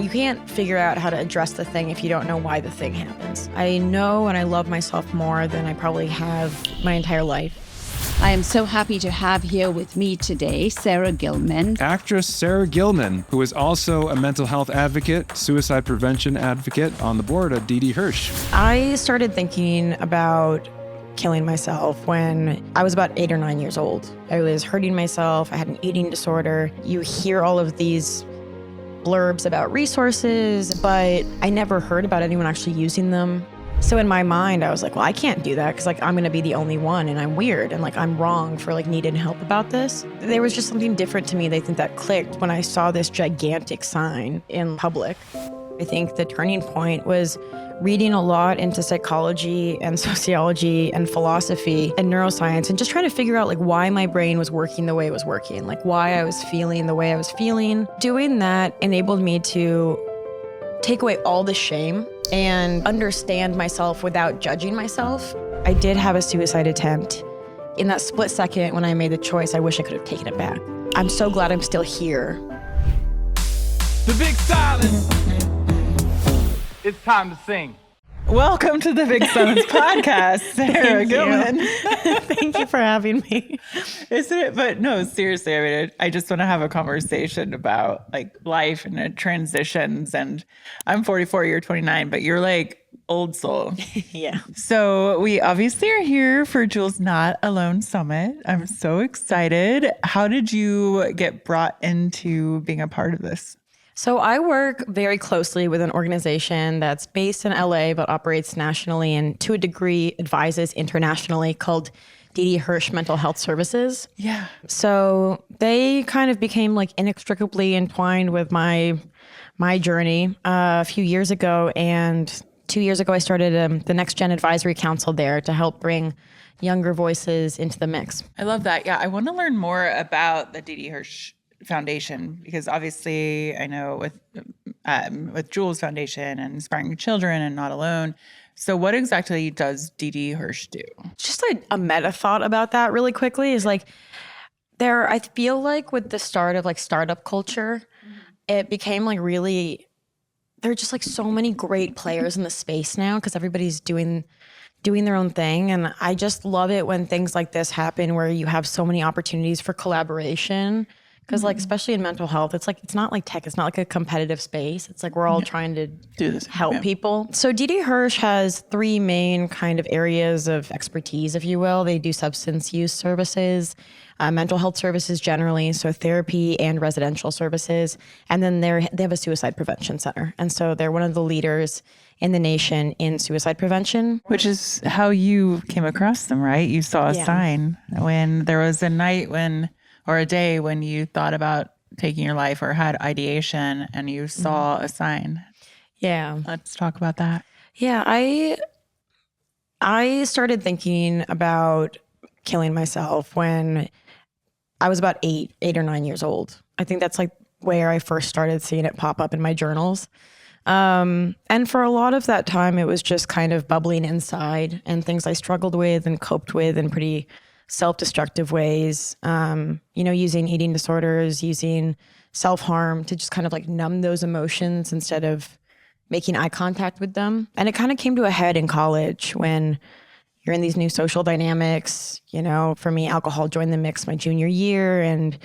You can't figure out how to address the thing if you don't know why the thing happens. I know and I love myself more than I probably have my entire life. I am so happy to have here with me today Sarah Gilman. Actress Sarah Gilman, who is also a mental health advocate, suicide prevention advocate on the board at Hirsch. I started thinking about killing myself when I was about 8 or 9 years old. I was hurting myself. I had an eating disorder. You hear all of these blurbs about resources, but I never heard about anyone actually using them. So in my mind, I was like, well, I can't do that because I'm going to be the only one and I'm weird and I'm wrong for needing help about this. There was just something different to me. I think that clicked when I saw this gigantic sign in public. I think the turning point was reading a lot into psychology and sociology and philosophy and neuroscience and just trying to figure out why my brain was working the way it was working, why I was feeling the way I was feeling. Doing that enabled me to take away all the shame and understand myself without judging myself. I did have a suicide attempt. In that split second when I made the choice, I wish I could have taken it back. I'm so glad I'm still here. The big silence. It's time to sing. Welcome to the Big Silence podcast, Sarah Gilman. Thank you for having me. Isn't it? But no, seriously, I just want to have a conversation about life and transitions. And I'm 44, you're 29, but you're old soul. Yeah. So we obviously are here for Jules Not Alone Summit. I'm so excited. How did you get brought into being a part of this? So I work very closely with an organization that's based in LA but operates nationally and to a degree advises internationally called Hirsch Mental Health Services. Yeah. So they kind of became inextricably entwined with my journey a few years ago. And 2 years ago, I started the NextGen Advisory Council there to help bring younger voices into the mix. I love that. Yeah. I want to learn more about the Hirsch Foundation, because obviously I know with Jules Foundation and Inspiring Children and Not Alone. So what exactly does Hirsch do? Just a meta thought about that really quickly is I feel with the start of startup culture, it became really, there are just so many great players in the space now because everybody's doing their own thing. And I just love it when things like this happen where you have so many opportunities for collaboration. Because especially in mental health, it's not like tech. It's not like a competitive space. It's we're all trying to do this, help people. So Hirsch has 3 main kind of areas of expertise, if you will. They do substance use services, mental health services generally, so therapy and residential services. And then they have a suicide prevention center. And so they're one of the leaders in the nation in suicide prevention. Which is how you came across them, right? You saw a sign when there was a night or a day when you thought about taking your life or had ideation and you saw a sign. Yeah. Let's talk about that. Yeah, I started thinking about killing myself when I was about 8 or 9 years old. I think that's where I first started seeing it pop up in my journals. And for a lot of that time, it was just kind of bubbling inside and things I struggled with and coped with in pretty self-destructive ways, using eating disorders, using self-harm to just kind of numb those emotions instead of making eye contact with them. And it kind of came to a head in college when you're in these new social dynamics. For me, alcohol joined the mix my junior year, and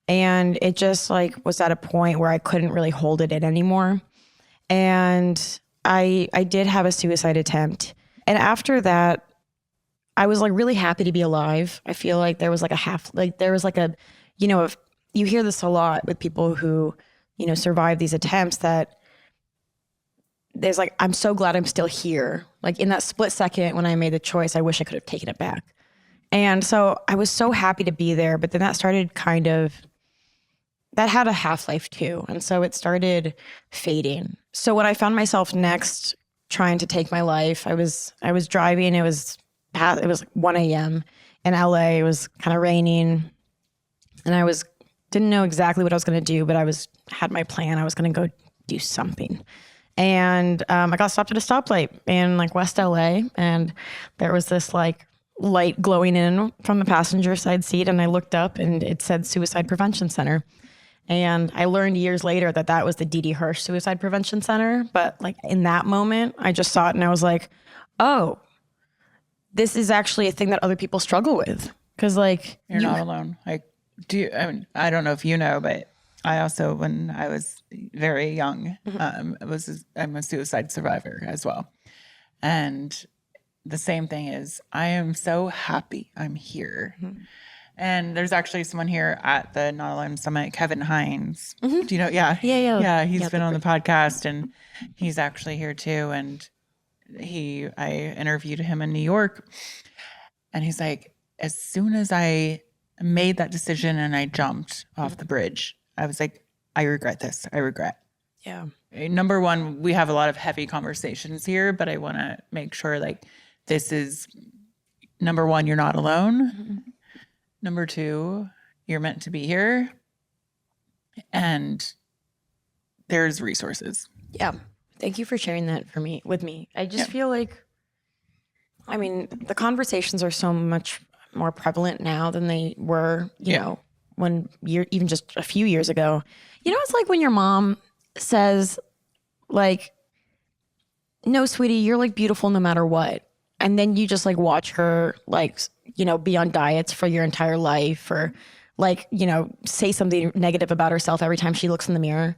it just was at a point where I couldn't really hold it in anymore. And I did have a suicide attempt. And after that, I was really happy to be alive. I feel there was if you hear this a lot with people who, survive these attempts, that there's I'm so glad I'm still here. In that split second when I made the choice, I wish I could have taken it back. And so I was so happy to be there, but then that started that had a half-life too. And so it started fading. So when I found myself next trying to take my life, I was driving, it was 1 a.m. in LA. It was kind of raining, and I didn't know exactly what I was going to do, but had my plan. I was going to go do something. And I got stopped at a stoplight in West LA, and there was this light glowing in from the passenger side seat, and I looked up and it said Suicide Prevention Center. And I learned years later that that was the D.D. Hirsch Suicide Prevention Center. But like in that moment, I just saw it and I was like, oh, this is actually a thing that other people struggle with. Because like You're not alone. Like, I don't know if you know, but I also, when I was very young, I'm a suicide survivor as well. And the same thing is, I am so happy I'm here. And there's actually someone here at the Not Alone Summit, Kevin Hines. Do you know? Yeah. Yeah. He's been on the podcast and he's actually here too. And I interviewed him in New York and he's like, as soon as I made that decision and I jumped off the bridge, I was like, I regret this. I regret. Yeah. Number one, we have a lot of heavy conversations here, but I want to make sure like this is number one, you're not alone. Number two, you're meant to be here. And there's resources. Yeah. Thank you for sharing that with me. I just feel like, I mean, the conversations are so much more prevalent now than they were, you know, even just a few years ago. You know, it's like when your mom says like, no, sweetie, you're like beautiful no matter what. And then you just like watch her like, you know, be on diets for your entire life or like, you know, say something negative about herself every time she looks in the mirror.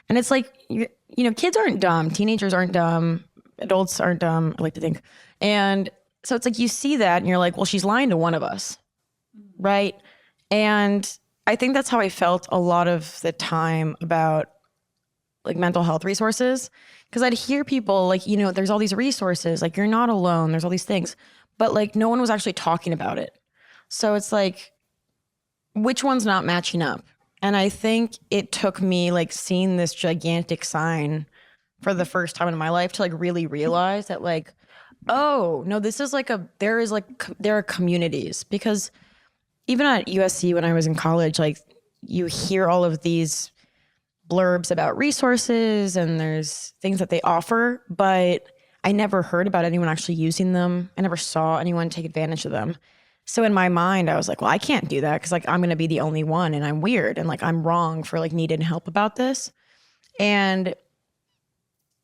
And it's like, you know, kids aren't dumb. Teenagers aren't dumb. Adults aren't dumb, I like to think. And so it's like you see that and you're like, well, she's lying to one of us. Right. And I think that's how I felt a lot of the time about like mental health resources. Because I'd hear people like, you know, there's all these resources, like you're not alone, there's all these things. But like no one was actually talking about it. So it's like, which one's not matching up? And I think it took me like seeing this gigantic sign for the first time in my life to like really realize that like, oh, no, this is like there are communities. Because even at USC when I was in college, like you hear all of these blurbs about resources and there's things that they offer, but I never heard about anyone actually using them. I never saw anyone take advantage of them. So in my mind, I was like, well, I can't do that because like I'm going to be the only one and I'm weird and like I'm wrong for like needing help about this. And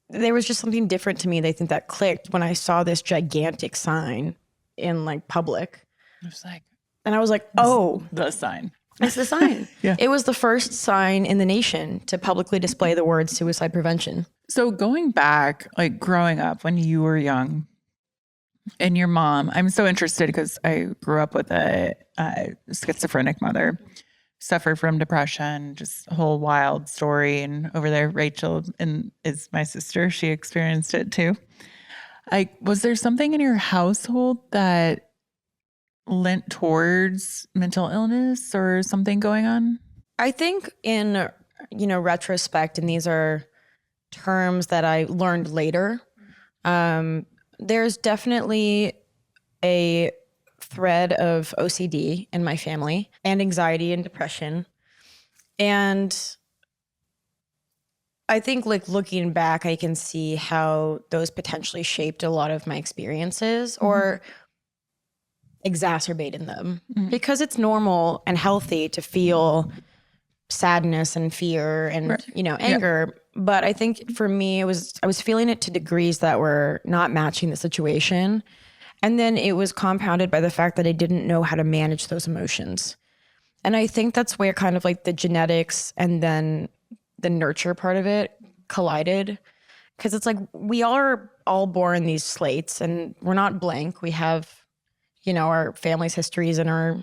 there was just something different to me. They think that clicked when I saw this gigantic sign in like public. It was like, and I was like, oh, the sign. It's the sign. Yeah. It was the first sign in the nation to publicly display the word suicide prevention. So going back, like growing up when you were young and your mom, I'm so interested because I grew up with a schizophrenic mother, suffered from depression, just a whole wild story. And over there, Rachel is my sister. She experienced it too. Like, was there something in your household that lent towards mental illness or something going on? I think in, you know, retrospect, and these are terms that I learned later, there's definitely a thread of OCD in my family and anxiety and depression. And I think like looking back, I can see how those potentially shaped a lot of my experiences or exacerbated them because it's normal and healthy to feel sadness and fear and, you know, anger. But I think for me, I was feeling it to degrees that were not matching the situation. And then it was compounded by the fact that I didn't know how to manage those emotions. And I think that's where kind of like the genetics and then the nurture part of it collided. Because it's like we are all born these slates and we're not blank. We have, you know, our family's histories and our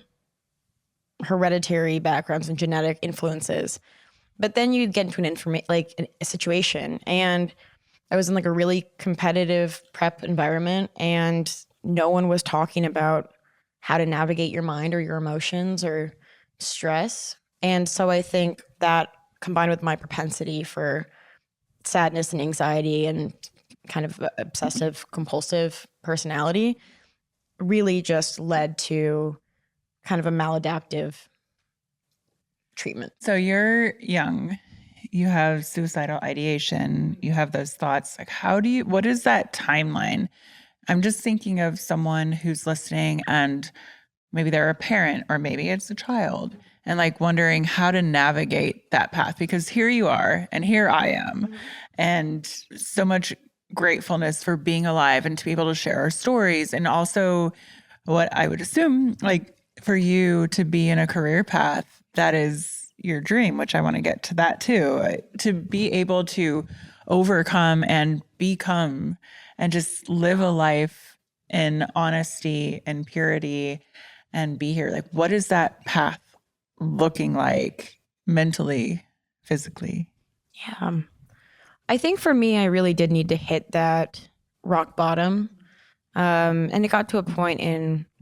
hereditary backgrounds and genetic influences. But then you get into a situation, and I was in like a really competitive prep environment, and no one was talking about how to navigate your mind or your emotions or stress. And so I think that combined with my propensity for sadness and anxiety and kind of obsessive compulsive personality really just led to kind of a maladaptive treatment. So you're young, you have suicidal ideation, you have those thoughts. Like, what is that timeline? I'm just thinking of someone who's listening and maybe they're a parent or maybe it's a child and like wondering how to navigate that path, because here you are and here I am, and so much gratefulness for being alive and to be able to share our stories. And also what I would assume, like for you to be in a career path that is your dream, which I want to get to that too, to be able to overcome and become and just live a life in honesty and purity and be here. Like, what is that path looking like mentally, physically? Yeah. I think for me, I really did need to hit that rock bottom. And it got to a point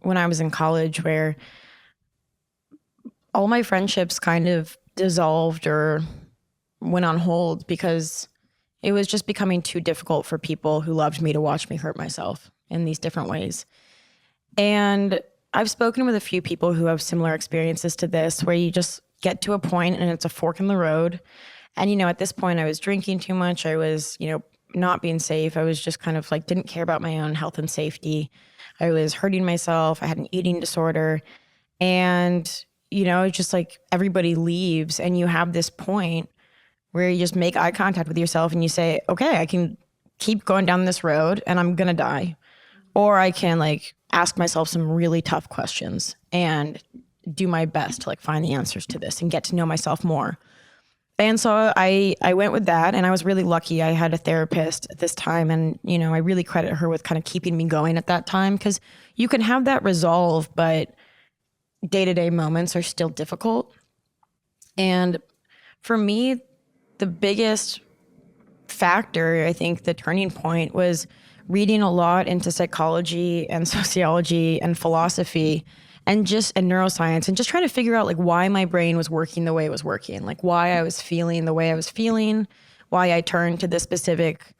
when I was in college where all my friendships kind of dissolved or went on hold because it was just becoming too difficult for people who loved me to watch me hurt myself in these different ways. And I've spoken with a few people who have similar experiences to this, where you just get to a point and it's a fork in the road. And, at this point I was drinking too much. I was, not being safe. I was just kind of like, didn't care about my own health and safety. I was hurting myself. I had an eating disorder. And, it's just like everybody leaves and you have this point where you just make eye contact with yourself and you say, okay, I can keep going down this road and I'm going to die. Or I can like ask myself some really tough questions and do my best to like find the answers to this and get to know myself more. And so I went with that, and I was really lucky. I had a therapist at this time, and, I really credit her with kind of keeping me going at that time, because you can have that resolve, but day-to-day moments are still difficult. And for me, the biggest factor, I think the turning point, was reading a lot into psychology and sociology and philosophy and neuroscience, and just trying to figure out like why my brain was working the way it was working, like why I was feeling the way I was feeling, why I turned to the specific,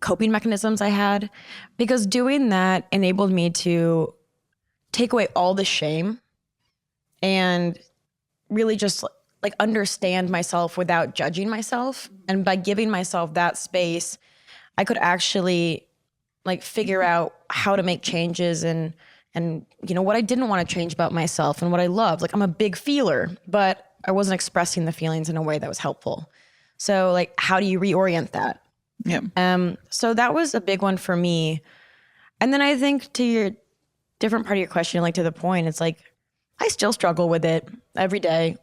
coping mechanisms I had. Because doing that enabled me to take away all the shame and really just like understand myself without judging myself. And by giving myself that space, I could actually like figure out how to make changes and what I didn't want to change about myself and what I loved. Like, I'm a big feeler, but I wasn't expressing the feelings in a way that was helpful. So like, how do you reorient that? Yeah. So that was a big one for me. And then I think to your different part of your question, like to the point, it's like, I still struggle with it every day.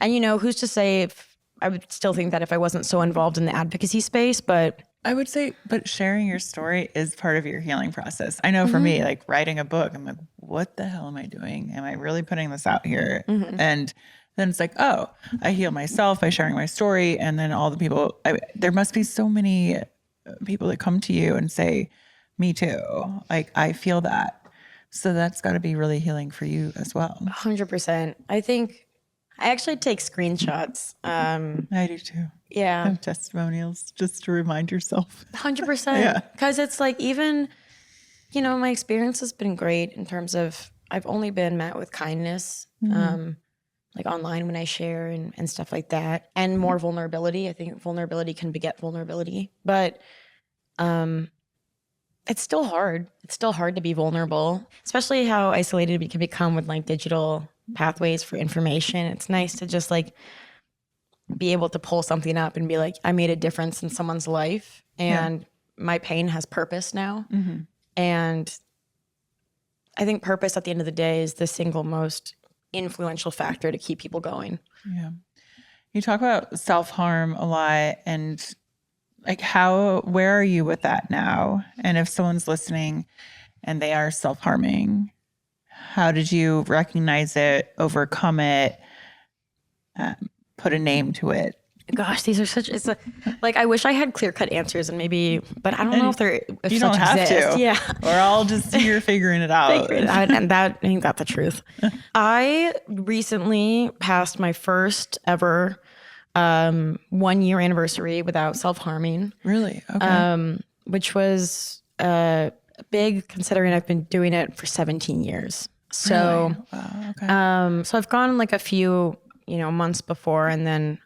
Who's to say if I would still think that if I wasn't so involved in the advocacy space, but I would say, but sharing your story is part of your healing process. I know for me, like writing a book, I'm like, what the hell am I doing? Am I really putting this out here? And then it's like, oh, I heal myself by sharing my story. And then all the people, there must be so many people that come to you and say, me too. Like, I feel that. So that's got to be really healing for you as well. 100%. I think I actually take screenshots. I do too. Yeah. Of testimonials just to remind yourself. 100%. Yeah. Because it's like, even, my experience has been great in terms of I've only been met with kindness, like online when I share and stuff like that, and more vulnerability. I think vulnerability can beget vulnerability, but it's still hard. It's still hard to be vulnerable, especially how isolated we can become with like digital pathways for information. It's nice to just like be able to pull something up and be like, I made a difference in someone's life, and my pain has purpose now. And I think purpose at the end of the day is the single most influential factor to keep people going. Yeah. You talk about self-harm a lot, and like where are you with that now? And if someone's listening and they are self-harming, how did you recognize it, overcome it, put a name to it? Gosh, these are I wish I had clear-cut answers, and maybe, but I don't know if you don't have exist. to. Yeah. We're all just here figuring it out. And that ain't that the truth. I recently passed my first ever 1-year anniversary without self-harming. Really? Okay. Which was big, considering I've been doing it for 17 years. So, really? Wow, okay. So I've gone like a few, months before, and then,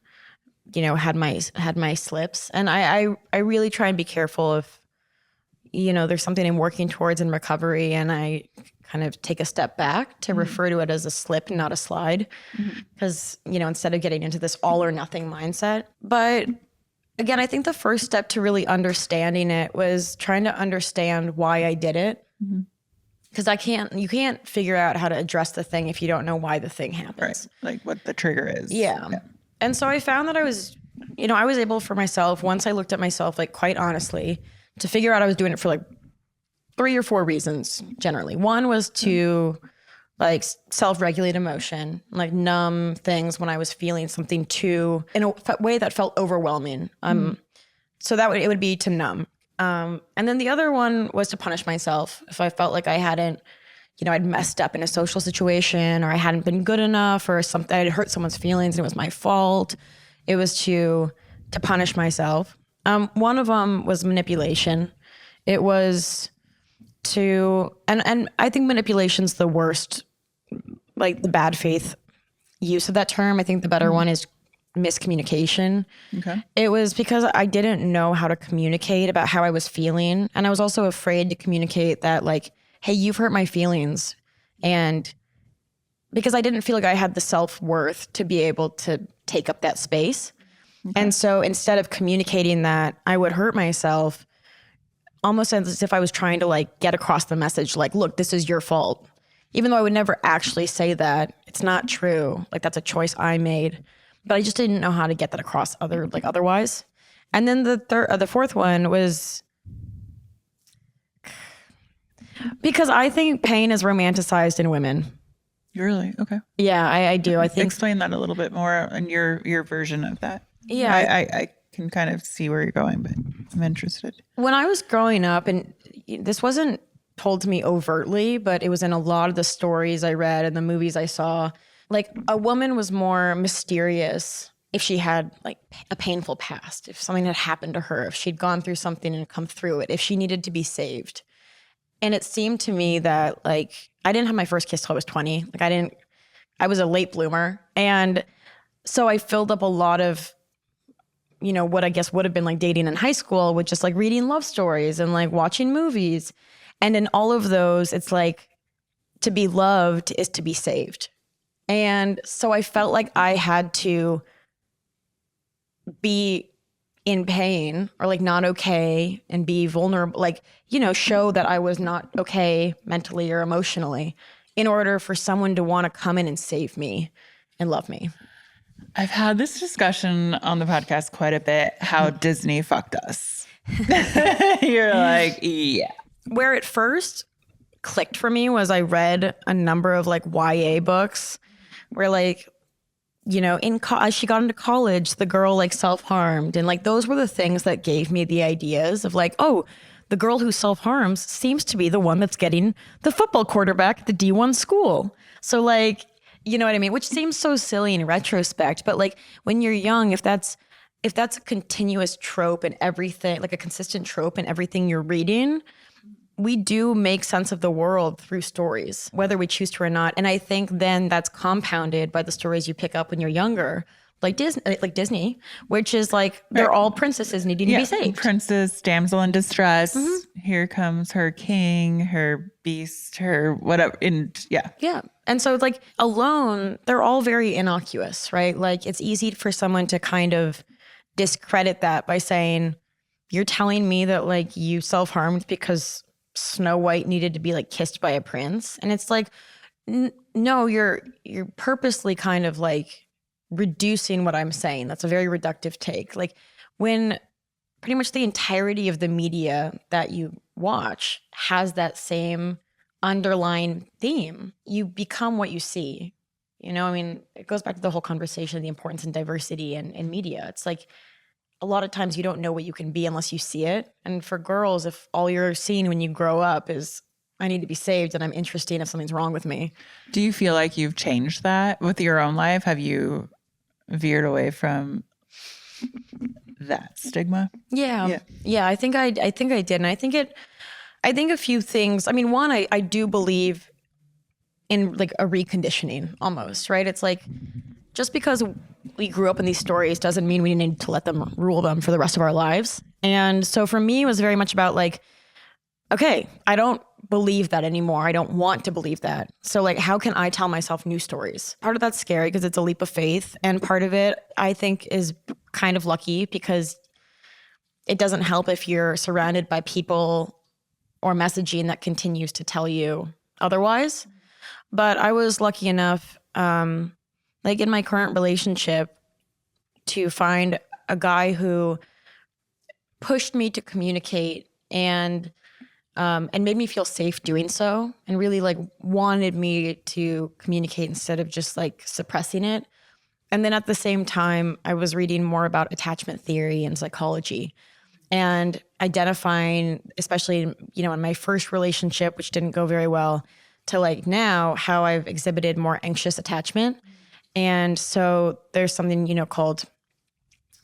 had my slips. And I really try and be careful if, there's something I'm working towards in recovery, and I kind of take a step back to refer to it as a slip, not a slide. Because, instead of getting into this all or nothing mindset. But again, I think the first step to really understanding it was trying to understand why I did it. Because you can't figure out how to address the thing if you don't know why the thing happens. Right. Like what the trigger is. Yeah. And so I found that I was able for myself, once I looked at myself, like quite honestly, to figure out I was doing it for like 3 or 4 reasons generally. One was to like self-regulate emotion, like numb things when I was feeling something in a way that felt overwhelming. So it would be to numb. And then the other one was to punish myself if I felt like I hadn't, I'd messed up in a social situation or I hadn't been good enough or something, I'd hurt someone's feelings and it was my fault. It was to punish myself. One of them was manipulation. It was and I think manipulation's the worst, like the bad faith use of that term. I think the better one is miscommunication. Okay. It was because I didn't know how to communicate about how I was feeling. And I was also afraid to communicate that like, hey, you've hurt my feelings. And because I didn't feel like I had the self-worth to be able to take up that space. Okay. And so instead of communicating that, I would hurt myself almost as if I was trying to like get across the message, like, look, this is your fault. Even though I would never actually say that, it's not true. Like that's a choice I made. But I just didn't know how to get that across otherwise. And then the fourth one was because I think pain is romanticized in women. Really? Okay. Yeah, I do. I think explain that a little bit more and your version of that. Yeah, I can kind of see where you're going, but I'm interested. When I was growing up, and this wasn't told to me overtly, but it was in a lot of the stories I read and the movies I saw. Like a woman was more mysterious if she had like a painful past, if something had happened to her, if she'd gone through something and come through it, if she needed to be saved. And it seemed to me that like, I didn't have my first kiss till I was 20. Like I was a late bloomer. And so I filled up a lot of, what I guess would have been like dating in high school with just like reading love stories and like watching movies. And in all of those, it's like to be loved is to be saved. And so I felt like I had to be in pain or like not okay and be vulnerable, like, show that I was not okay mentally or emotionally in order for someone to want to come in and save me and love me. I've had this discussion on the podcast quite a bit, how Disney fucked us. You're like, yeah. Where it first clicked for me was I read a number of like YA books where like, as she got into college, the girl like self-harmed. And like, those were the things that gave me the ideas of like, oh, the girl who self-harms seems to be the one that's getting the football quarterback at the D1 school. So like, you know what I mean? Which seems so silly in retrospect, but like when you're young, if that's a continuous trope in everything, like a consistent trope in everything you're reading, we do make sense of the world through stories, whether we choose to or not. And I think then that's compounded by the stories you pick up when you're younger, like Disney, which is like they're all princesses needing to be saved. Princess, damsel in distress. Mm-hmm. Here comes her king, her beast, her whatever. Yeah. And so like alone, they're all very innocuous, right? Like it's easy for someone to kind of discredit that by saying, you're telling me that like you self-harmed because Snow White needed to be like kissed by a prince. And it's like, no, you're purposely kind of like reducing what I'm saying. That's a very reductive take. Like when pretty much the entirety of the media that you watch has that same underlying theme, you become what you see. It goes back to the whole conversation of the importance in diversity and media. It's like, a lot of times you don't know what you can be unless you see it. And for girls, if all you're seeing when you grow up is, I need to be saved and I'm interesting if something's wrong with me. Do you feel like you've changed that with your own life? Have you veered away from that stigma? Yeah. I think I did. And I think a few things, one, I do believe in like a reconditioning almost, right? It's like, just because we grew up in these stories doesn't mean we need to let them rule them for the rest of our lives. And so for me, it was very much about like, okay, I don't believe that anymore. I don't want to believe that. So like, how can I tell myself new stories? Part of that's scary because it's a leap of faith. And part of it, I think, is kind of lucky because it doesn't help if you're surrounded by people or messaging that continues to tell you otherwise. But I was lucky enough, like in my current relationship, to find a guy who pushed me to communicate and made me feel safe doing so, and really like wanted me to communicate instead of just like suppressing it. And then at the same time, I was reading more about attachment theory and psychology and identifying, especially, you know, in my first relationship, which didn't go very well, to like now how I've exhibited more anxious attachment. And so there's something, you know, called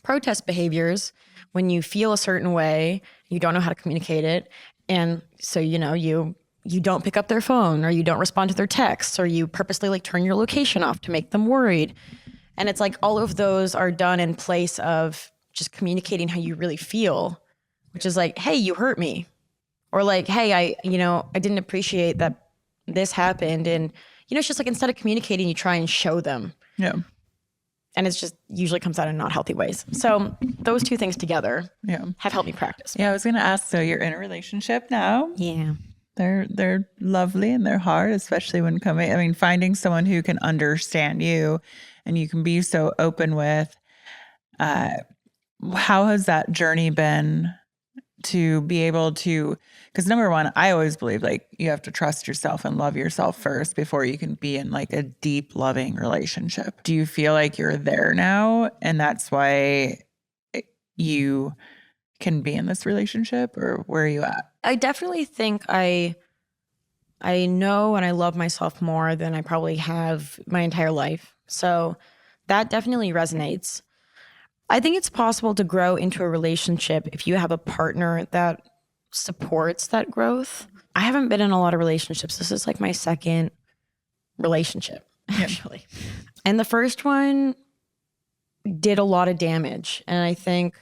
protest behaviors. When you feel a certain way, you don't know how to communicate it. And so, you know, you don't pick up their phone, or you don't respond to their texts, or you purposely like turn your location off to make them worried. And it's like all of those are done in place of just communicating how you really feel, which is like, hey, you hurt me. Or like, hey, I didn't appreciate that this happened. And, you know, it's just like, instead of communicating, you try and show them. Yeah. And it's just usually comes out in not healthy ways. So those two things together have helped me practice. Yeah, I was going to ask, so you're in a relationship now. Yeah. They're lovely and they're hard, especially when finding someone who can understand you and you can be so open with. How has that journey been to be able to, because number one, I always believe like you have to trust yourself and love yourself first before you can be in like a deep, loving relationship. Do you feel like you're there now and that's why you can be in this relationship, or where are you at? I definitely think I know and I love myself more than I probably have my entire life. So that definitely resonates. I think it's possible to grow into a relationship if you have a partner that supports that growth. I haven't been in a lot of relationships. This is like my second relationship, actually. And the first one did a lot of damage. And I think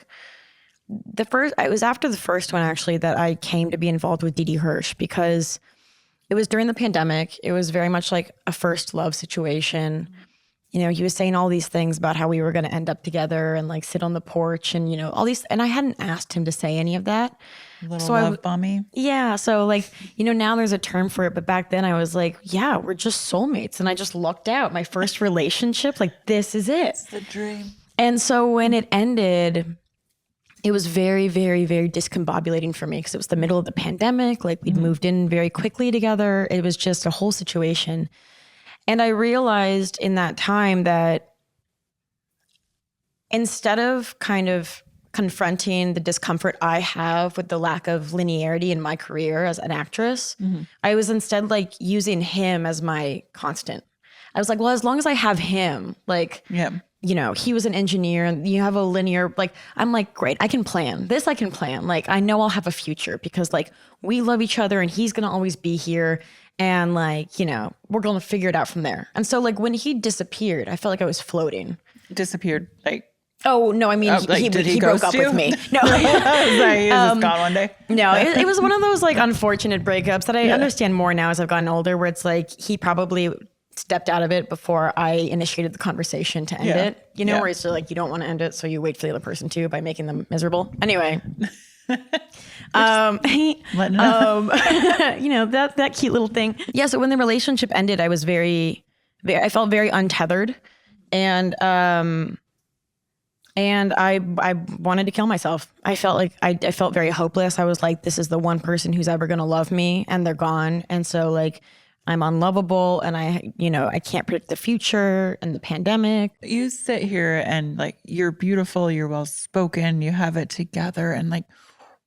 it was after the first one actually that I came to be involved with Hirsch, because it was during the pandemic. It was very much like a first love situation. You know, he was saying all these things about how we were going to end up together and like sit on the porch and, you know, all these. And I hadn't asked him to say any of that. A little love bombing. Yeah. So like, you know, now there's a term for it. But back then I was like, yeah, we're just soulmates. And I just lucked out. My first relationship, like, this is it. It's the dream. And so when it ended, it was very, very, very discombobulating for me because it was the middle of the pandemic. Like we'd moved in very quickly together. It was just a whole situation. And I realized in that time that instead of kind of confronting the discomfort I have with the lack of linearity in my career as an actress, I was instead like using him as my constant. I was like, well, as long as I have him, like, you know, he was an engineer and you have a linear, like, I'm like, great, I can plan this. I can plan. Like, I know I'll have a future because like we love each other and he's going to always be here. And like, you know, we're going to figure it out from there. And so like when he disappeared, I felt like I was floating. Disappeared, like. Oh, no, I mean, he broke up with me. No. He was just gone one day. No, it was one of those like unfortunate breakups that I understand more now as I've gotten older, where it's like he probably stepped out of it before I initiated the conversation to end it. You know, where it's like you don't want to end it, so you wait for the other person to by making them miserable. Anyway. You know, that cute little thing. Yeah. So when the relationship ended, I was I felt very untethered, and I wanted to kill myself. I felt like I felt very hopeless. I was like, this is the one person who's ever going to love me, and they're gone. And so like, I'm unlovable, and I can't predict the future and the pandemic. You sit here and like, you're beautiful, you're well spoken, you have it together, and like,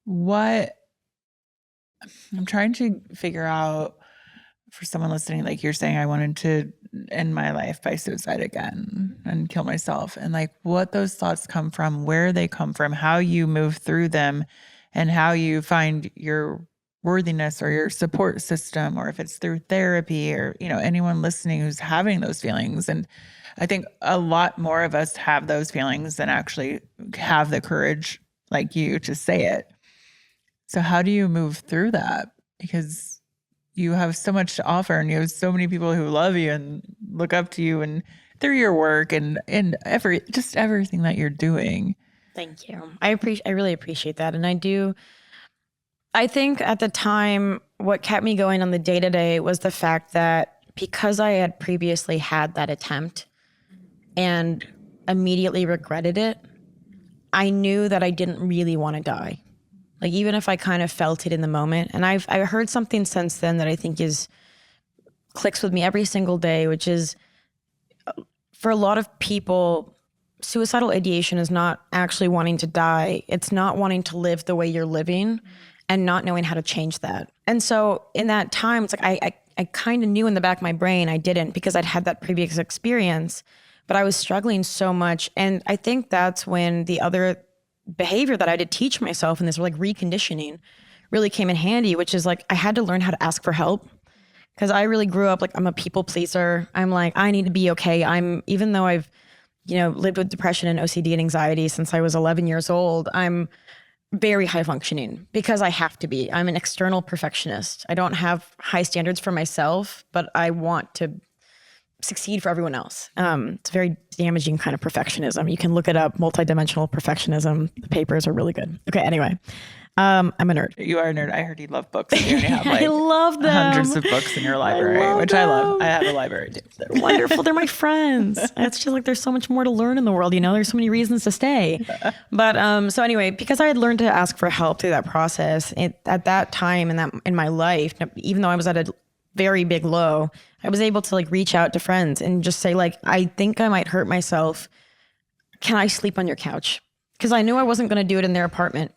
what I'm trying to figure out for someone listening, like you're saying, I wanted to end my life by suicide again and kill myself, and like what those thoughts come from, where they come from, how you move through them, and how you find your worthiness or your support system, or if it's through therapy, or, you know, anyone listening who's having those feelings. And I think a lot more of us have those feelings than actually have the courage like you to say it. So how do you move through that? Because you have so much to offer, and you have so many people who love you and look up to you and through your work and everything that you're doing. Thank you. I really appreciate that. And I think at the time, what kept me going on the day-to-day was the fact that because I had previously had that attempt and immediately regretted it, I knew that I didn't really want to die. Like, even if I kind of felt it in the moment. And I heard something since then that I think clicks with me every single day, which is, for a lot of people, suicidal ideation is not actually wanting to die. It's not wanting to live the way you're living and not knowing how to change that. And so in that time, it's like I kind of knew in the back of my brain I didn't, because I'd had that previous experience, but I was struggling so much. And I think that's when the other behavior that I did teach myself, and this like reconditioning, really came in handy, which is like I had to learn how to ask for help. Because I really grew up like I'm a people pleaser. I'm like, I need to be okay. Even though I've, lived with depression and OCD and anxiety since I was 11 years old, I'm very high functioning because I have to be. I'm an external perfectionist. I don't have high standards for myself, but I want to succeed for everyone else. It's a very damaging kind of perfectionism. You can look it up, multidimensional perfectionism. The papers are really good. Okay, anyway. I'm a nerd. You are a nerd. I heard you love books. And you only have like I love them. Hundreds of books in your library, I love. I have a library too. They're wonderful. They're my friends. It's just like there's so much more to learn in the world. There's so many reasons to stay. But so anyway, because I had learned to ask for help through that process, at that time in my life, even though I was at a very big low, I was able to like reach out to friends and just say like, I think I might hurt myself. Can I sleep on your couch? Because I knew I wasn't going to do it in their apartment,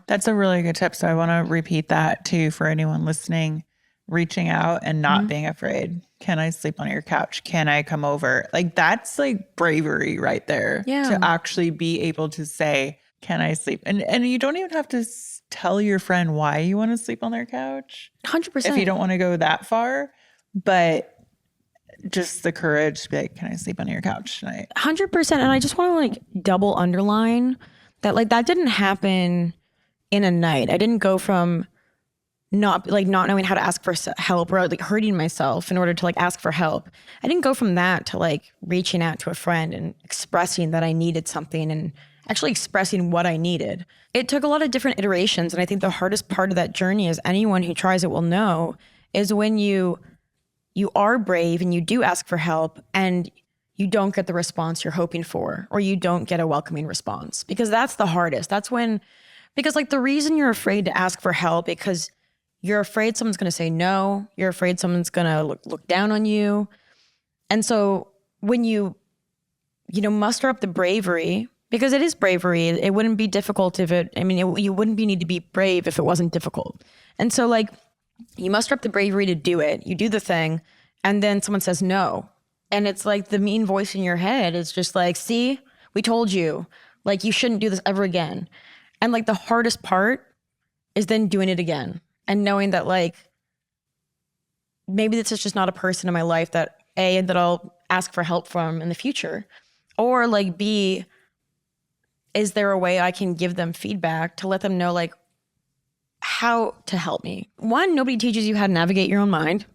That's a really good tip. So I want to repeat that too for anyone listening, reaching out and not being afraid. Can I sleep on your couch? Can I come over? Like, that's like bravery right there. Yeah. To actually be able to say, can I sleep? And you don't even have to tell your friend why you want to sleep on their couch. 100%. If you don't want to go that far, but just the courage to be like, can I sleep on your couch tonight? 100%. And I just want to like double underline that, like, that didn't happen in a night. I didn't go from not knowing how to ask for help, or like hurting myself in order to like ask for help. I didn't go from that to like reaching out to a friend and expressing that I needed something and actually expressing what I needed. It took a lot of different iterations. And I think the hardest part of that journey, as anyone who tries it will know, is when you are brave and you do ask for help and you don't get the response you're hoping for, or you don't get a welcoming response, because that's the hardest. Because like the reason you're afraid to ask for help, because you're afraid someone's going to say no. You're afraid someone's going to look down on you. And so when you muster up the bravery, because it is bravery, it wouldn't be difficult you wouldn't need to be brave if it wasn't difficult. And so like you muster up the bravery to do it. You do the thing, and then someone says no. And it's like the mean voice in your head is just like, see, we told you, like, you shouldn't do this ever again. And like the hardest part is then doing it again and knowing that like, maybe this is just not a person in my life that I'll ask for help from in the future, or like B, is there a way I can give them feedback to let them know like how to help me? One, nobody teaches you how to navigate your own mind,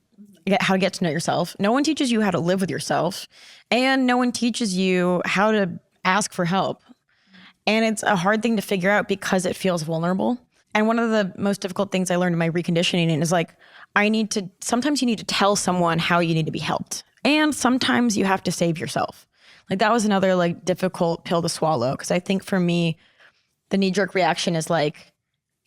how to get to know yourself. No one teaches you how to live with yourself, and no one teaches you how to ask for help. And it's a hard thing to figure out because it feels vulnerable. And one of the most difficult things I learned in my reconditioning is like, sometimes you need to tell someone how you need to be helped. And sometimes you have to save yourself. Like that was another like difficult pill to swallow. Because I think for me, the knee-jerk reaction is like,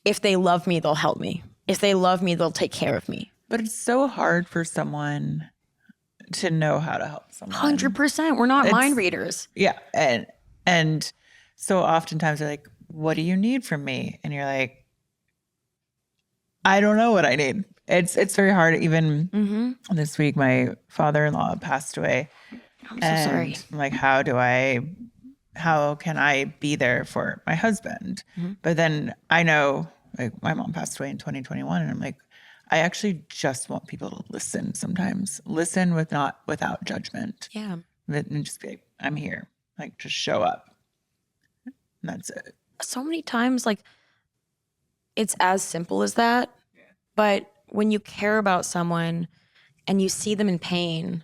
if they love me, they'll help me. If they love me, they'll take care of me. But it's so hard for someone to know how to help someone. 100%. We're not mind readers. Yeah. And so oftentimes they're like, what do you need from me? And you're like, I don't know what I need. It's very hard. Even this week, my father-in-law passed away. I'm so sorry. I'm like, how can I be there for my husband? But then I know, like, my mom passed away in 2021, and I'm like, I actually just want people to listen sometimes. Listen without judgment. Yeah. And just be like, I'm here. Like, just show up. And that's it. So many times, like, it's as simple as that, but when you care about someone and you see them in pain,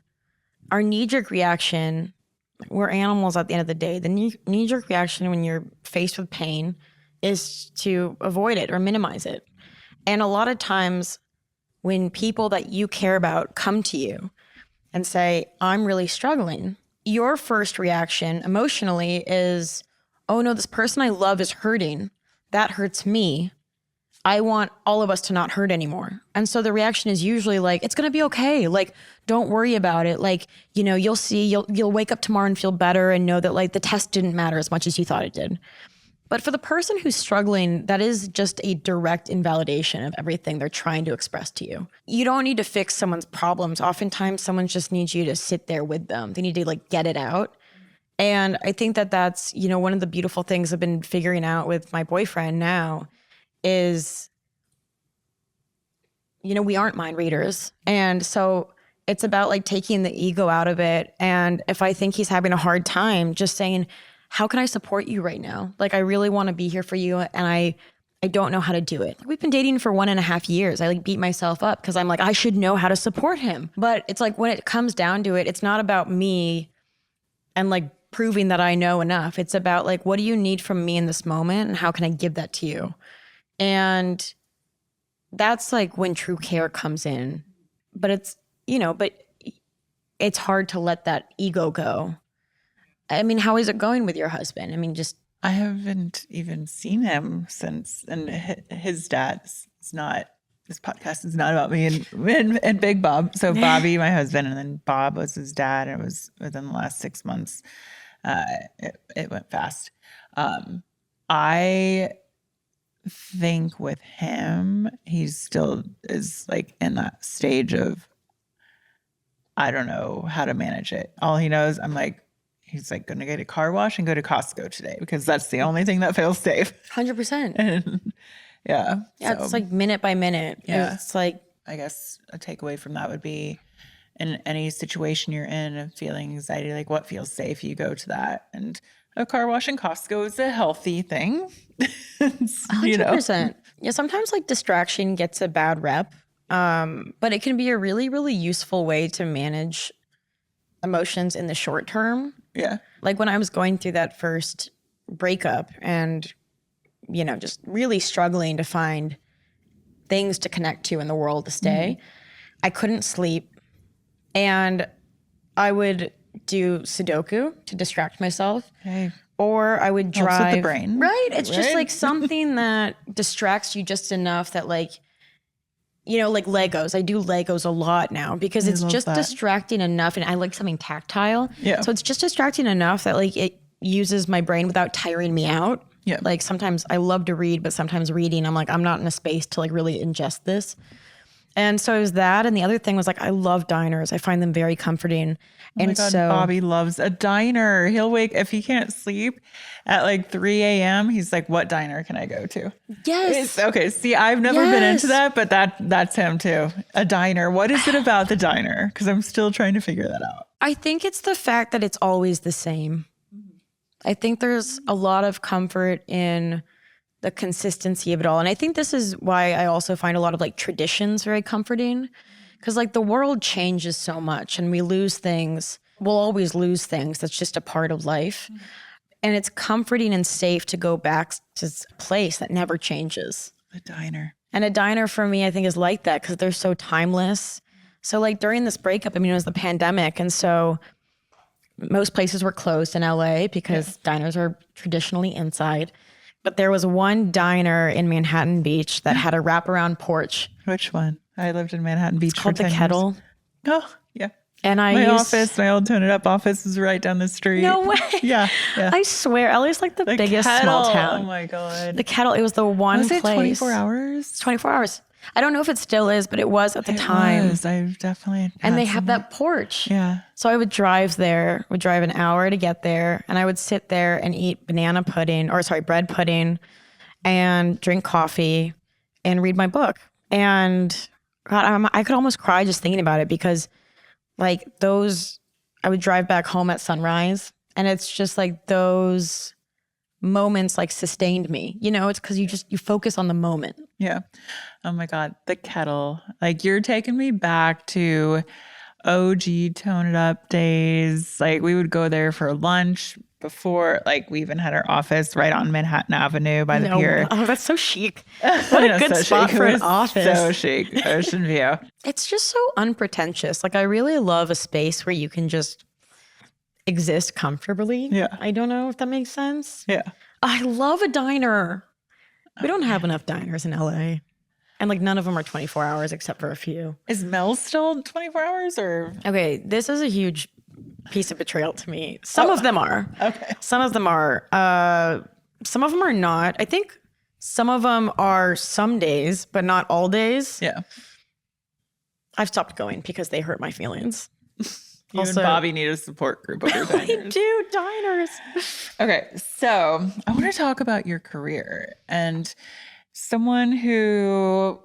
our knee-jerk reaction, we're animals at the end of the day. The knee-jerk reaction when you're faced with pain is to avoid it or minimize it. And a lot of times when people that you care about come to you and say, I'm really struggling, your first reaction emotionally is, oh no, this person I love is hurting. That hurts me. I want all of us to not hurt anymore. And so the reaction is usually like, it's going to be okay. Like, don't worry about it. Like, you know, you'll see, you'll wake up tomorrow and feel better and know that like the test didn't matter as much as you thought it did. But for the person who's struggling, that is just a direct invalidation of everything they're trying to express to you. You don't need to fix someone's problems. Oftentimes someone just needs you to sit there with them. They need to like get it out. And I think that that's, you know, one of the beautiful things I've been figuring out with my boyfriend now is, you know, we aren't mind readers. And so it's about like taking the ego out of it. And if I think he's having a hard time, just saying, how can I support you right now? Like, I really want to be here for you. And I don't know how to do it. We've been dating for 1.5 years. I like beat myself up because I'm like, I should know how to support him. But it's like, when it comes down to it, it's not about me and like proving that I know enough. It's about like, what do you need from me in this moment? And how can I give that to you? And that's like when true care comes in. But it's, you know, but it's hard to let that ego go. I mean, how is it going with your husband? I mean, just. I haven't even seen him since, and his dad is not, this podcast is not about me and Big Bob. So Bobby, my husband, and then Bob was his dad. And it was within the last 6 months. It went fast. I think with him, he still is like in that stage of, I don't know how to manage it. All he knows, he's like going to get a car wash and go to Costco today because that's the only thing that feels safe. 100%. And yeah. Yeah, so, it's like minute by minute. Yeah. It's like, I guess a takeaway from that would be, in any situation you're in and feeling anxiety, like what feels safe, you go to that. And a car wash in Costco is a healthy thing. 100%. Yeah, sometimes like distraction gets a bad rep, but it can be a really, really useful way to manage emotions in the short term. Yeah. Like when I was going through that first breakup and, you know, just really struggling to find things to connect to in the world to stay, I couldn't sleep. And I would do Sudoku to distract myself. Okay. Or I would drive. Helps with the brain. Right? It's just like something that distracts you just enough that like, you know, like Legos. I do Legos a lot now because it's just distracting enough. And I like something tactile. Yeah. So it's just distracting enough that like it uses my brain without tiring me out. Yeah. Like sometimes I love to read, but sometimes reading, I'm like, I'm not in a space to like really ingest this. And so it was that. And the other thing was like, I love diners. I find them very comforting. Oh my God, so Bobby loves a diner. He'll wake, if he can't sleep at like 3 a.m., he's like, what diner can I go to? Yes. Okay. See, I've never been into that, but that's him too. A diner. What is it about the diner? Because I'm still trying to figure that out. I think it's the fact that it's always the same. I think there's a lot of comfort in the consistency of it all. And I think this is why I also find a lot of like traditions very comforting, because like the world changes so much and we lose things. We'll always lose things. That's just a part of life. And it's comforting and safe to go back to a place that never changes. A diner. And a diner for me, I think is like that because they're so timeless. So like during this breakup, I mean, it was the pandemic. And so most places were closed in LA because diners are traditionally inside. But there was one diner in Manhattan Beach that had a wraparound porch. Which one? I lived in Manhattan Beach. It's called the Kettle. Oh, yeah. And my old Tone It Up office is right down the street. No way. Yeah. I swear, LA's like the biggest small town. Oh my God. The Kettle, it was the one was place. Was it 24 hours? 24 hours. I don't know if it still is, but it was at the time. I've definitely. And they have that porch. Yeah. So I would drive an hour to get there. And I would sit there and eat bread pudding and drink coffee and read my book. And God, I could almost cry just thinking about it because like I would drive back home at sunrise and it's just like those moments like sustained me. You know, it's because you focus on the moment. Yeah. Oh my God. The kettle. Like you're taking me back to OG Tone It Up days. Like we would go there for lunch before, like we even had our office right on Manhattan Avenue by the pier. Oh, that's so chic. What a good spot for an office. So chic. Ocean view. It's just so unpretentious. Like I really love a space where you can just exist comfortably. Yeah. I don't know if that makes sense. Yeah. I love a diner. We don't have enough diners in LA. And like none of them are 24 hours except for a few. Is Mel's still 24 hours or? Okay, this is a huge piece of betrayal to me. Some of them are. Okay. Some of them are. Some of them are not. I think some of them are some days, but not all days. Yeah. I've stopped going because they hurt my feelings. You Also, and Bobby need a support group over I diners. do, diners. Okay, so I want to talk about your career and someone who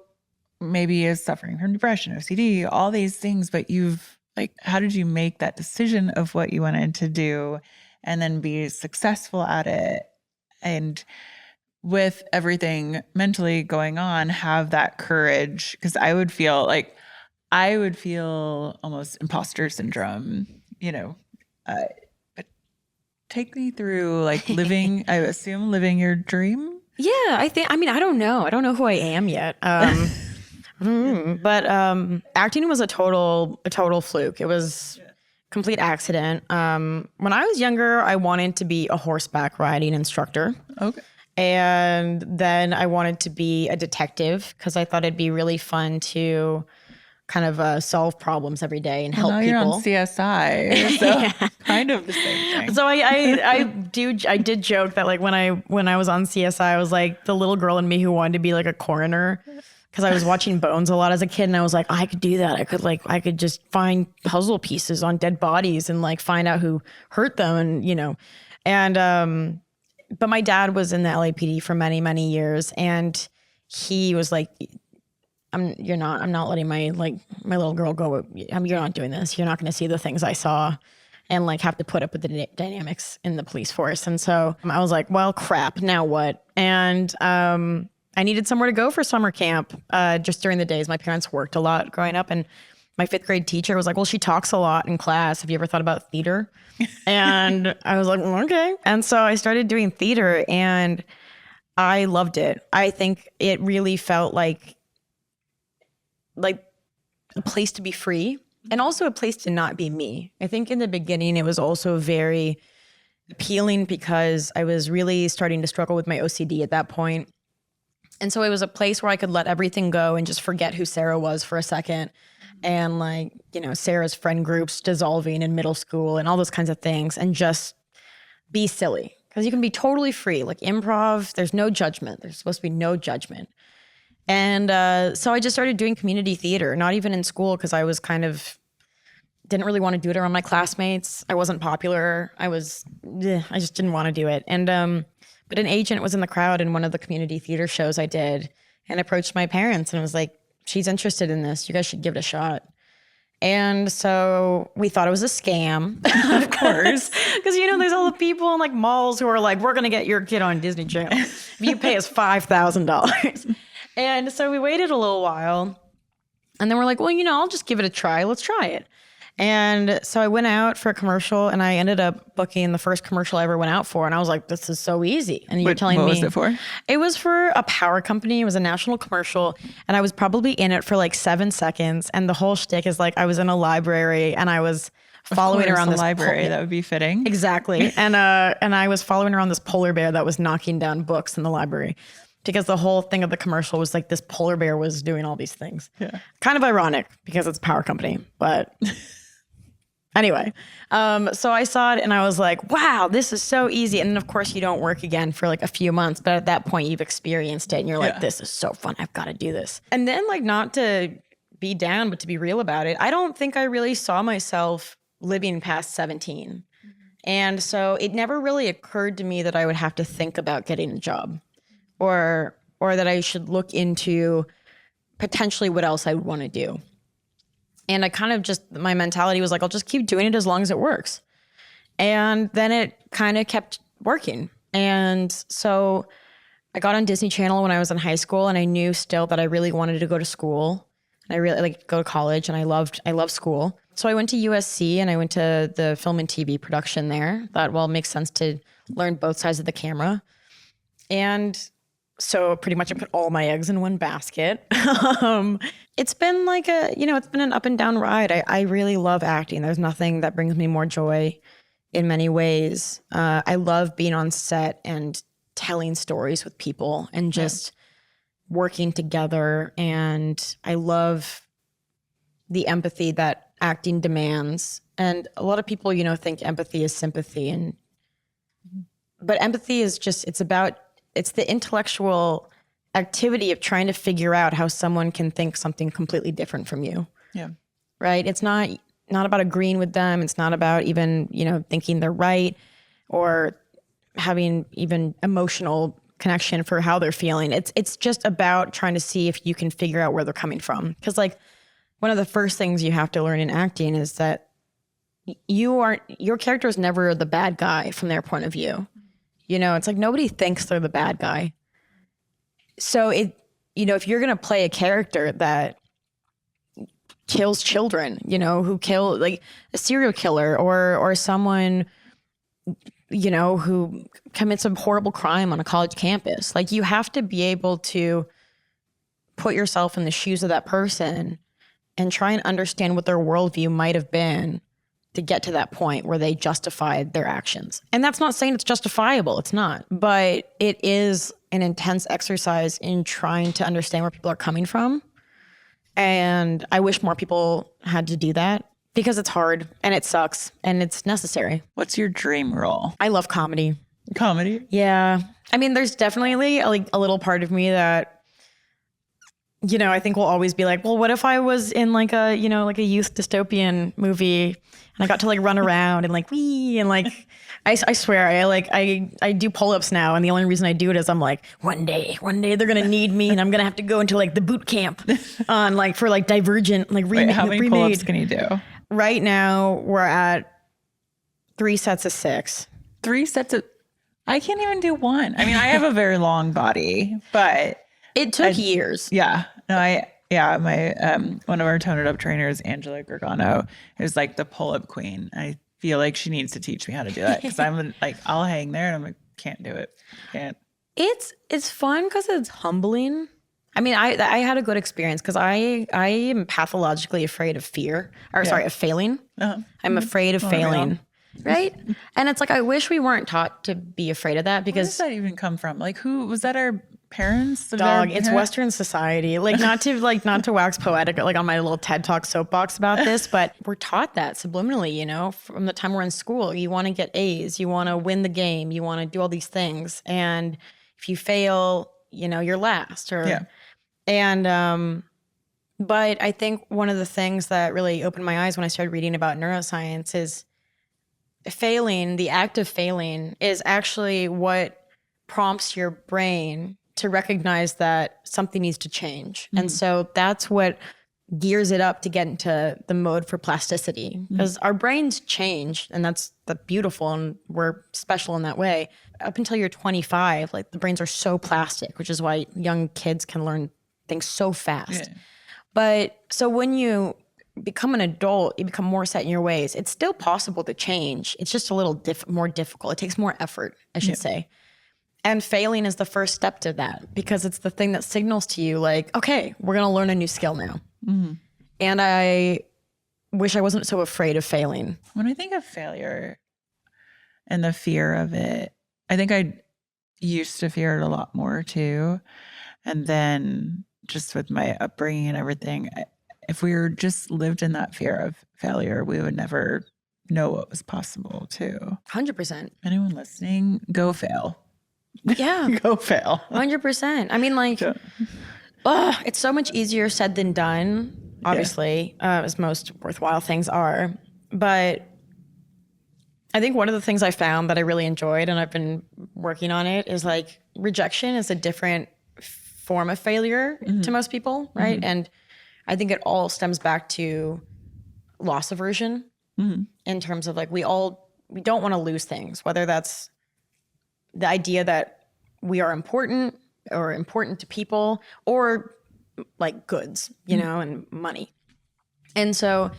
maybe is suffering from depression, OCD, all these things, but how did you make that decision of what you wanted to do and then be successful at it? And with everything mentally going on, have that courage? Because I would feel almost imposter syndrome, but take me through like living, I assume living your dream. Yeah, I don't know. I don't know who I am yet. But acting was a total fluke. It was complete accident. When I was younger, I wanted to be a horseback riding instructor. Okay. And then I wanted to be a detective because I thought it'd be really fun to kind of solve problems every day and help now people. You're on CSI, so kind of the same thing. So I did joke that like when I was on CSI, I was like the little girl in me who wanted to be like a coroner because I was watching Bones a lot as a kid, and I was like, I could do that. I could just find puzzle pieces on dead bodies and like find out who hurt them, and but my dad was in the LAPD for many years, and he was like, I'm not letting my little girl go. You're not doing this. You're not going to see the things I saw and like have to put up with the dynamics in the police force. And so I was like, well, crap, now what? And I needed somewhere to go for summer camp just during the days. My parents worked a lot growing up, and my 5th grade teacher was like, well, she talks a lot in class. Have you ever thought about theater? And I was like, okay. And so I started doing theater, and I loved it. I think it really felt like a place to be free and also a place to not be me. I think in the beginning it was also very appealing because I was really starting to struggle with my OCD at that point. And so it was a place where I could let everything go and just forget who Sarah was for a second. And Sarah's friend groups dissolving in middle school and all those kinds of things, and just be silly because you can be totally free. Like improv, there's no judgment. There's supposed to be no judgment. And so I just started doing community theater, not even in school because I was didn't really want to do it around my classmates. I wasn't popular. I just didn't want to do it. And but an agent was in the crowd in one of the community theater shows I did and approached my parents and was like, she's interested in this. You guys should give it a shot. And so we thought it was a scam, of course, because there's all the people in like malls who are like, we're going to get your kid on Disney Channel if you pay us $5,000. And so we waited a little while, and then we're like, well, I'll just give it a try. Let's try it. And so I went out for a commercial, and I ended up booking the first commercial I ever went out for. And I was like, this is so easy. And you're telling me. What was it for? It was for a power company. It was a national commercial. And I was probably in it for like 7 seconds. And the whole shtick is like, I was in a library and I was following around this library. That would be fitting. Exactly. And I was following around this polar bear that was knocking down books in the library. Because the whole thing of the commercial was like this polar bear was doing all these things. Yeah. Kind of ironic because it's a power company, but anyway. So I saw it and I was like, wow, this is so easy. And then of course you don't work again for like a few months, but at that point you've experienced it and you're like, this is so fun. I've got to do this. And then like not to be down, but to be real about it. I don't think I really saw myself living past 17. Mm-hmm. And so it never really occurred to me that I would have to think about getting a job. Or that I should look into potentially what else I would want to do. And I kind of my mentality was like, I'll just keep doing it as long as it works. And then it kind of kept working. And so I got on Disney Channel when I was in high school, and I knew still that I really wanted to go to school. And I really like go to college, and I loved school. So I went to USC and I went to the film and TV production there. Thought, well, it makes sense to learn both sides of the camera. And so pretty much I put all my eggs in one basket. It's been like it's been an up and down ride. I really love acting. There's nothing that brings me more joy in many ways. I love being on set and telling stories with people and just working together. And I love the empathy that acting demands. And a lot of people, think empathy is sympathy. But empathy is just, it's the intellectual activity of trying to figure out how someone can think something completely different from you. Yeah. Right? It's not about agreeing with them. It's not about even, thinking they're right or having even emotional connection for how they're feeling. It's just about trying to see if you can figure out where they're coming from. Because one of the first things you have to learn in acting is that your character is never the bad guy from their point of view. It's like nobody thinks they're the bad guy. So if you're going to play a character that kills children, who kill like a serial killer or someone, who commits a horrible crime on a college campus, like you have to be able to put yourself in the shoes of that person and try and understand what their worldview might have been to get to that point where they justified their actions. And that's not saying it's justifiable. It's not. But it is an intense exercise in trying to understand where people are coming from. And I wish more people had to do that because it's hard and it sucks and it's necessary. What's your dream role? I love comedy. Comedy? Yeah. I mean, there's definitely a little part of me that I think will always be like, well, what if I was in like a youth dystopian movie and I got to run around and wee and I swear I do pull-ups now, and the only reason I do it is I'm like, one day they're gonna need me and I'm gonna have to go into the boot camp on for Divergent Wait, how many pull-ups can you do? Right now we're at 3 sets of 6. 3 sets of I can't even do one. I mean, I have a very long body, but it took years. Yeah. No, my one of our toned up trainers, Angela Gargano, is the pull-up queen. I feel like she needs to teach me how to do that because I'm I'll hang there and I'm can't do it. Can't. It's fun because it's humbling. I mean, I had a good experience because I am pathologically afraid of of failing. Uh-huh. I'm afraid of failing. Right? And it's I wish we weren't taught to be afraid of that because where does that even come from? Who was that? Our parents? Dog, it's Western society. Not to wax poetic on my little TED Talk soapbox about this, but we're taught that subliminally, from the time we're in school. You want to get A's, you want to win the game, you want to do all these things. And if you fail, you're last but I think one of the things that really opened my eyes when I started reading about neuroscience is failing, the act of failing is actually what prompts your brain to recognize that something needs to change. Mm-hmm. And so that's what gears it up to get into the mode for plasticity because our brains change and that's beautiful and we're special in that way. Up until you're 25, the brains are so plastic, which is why young kids can learn things so fast. Yeah. But so when you become an adult, you become more set in your ways. It's still possible to change. It's just a little more difficult. It takes more effort, I should say. And failing is the first step to that because it's the thing that signals to you okay, we're going to learn a new skill now. Mm-hmm. And I wish I wasn't so afraid of failing. When I think of failure and the fear of it, I think I used to fear it a lot more too. And then just with my upbringing and everything, if we were just lived in that fear of failure, we would never know what was possible too. 100%. Anyone listening, go fail. Yeah. Go fail. 100%. I mean, it's so much easier said than done, obviously, as most worthwhile things are. But I think one of the things I found that I really enjoyed, and I've been working on it, is rejection is a different form of failure to most people, right? Mm-hmm. And I think it all stems back to loss aversion in terms of we don't want to lose things, whether that's the idea that we are important or important to people or like goods, you know, and money. And so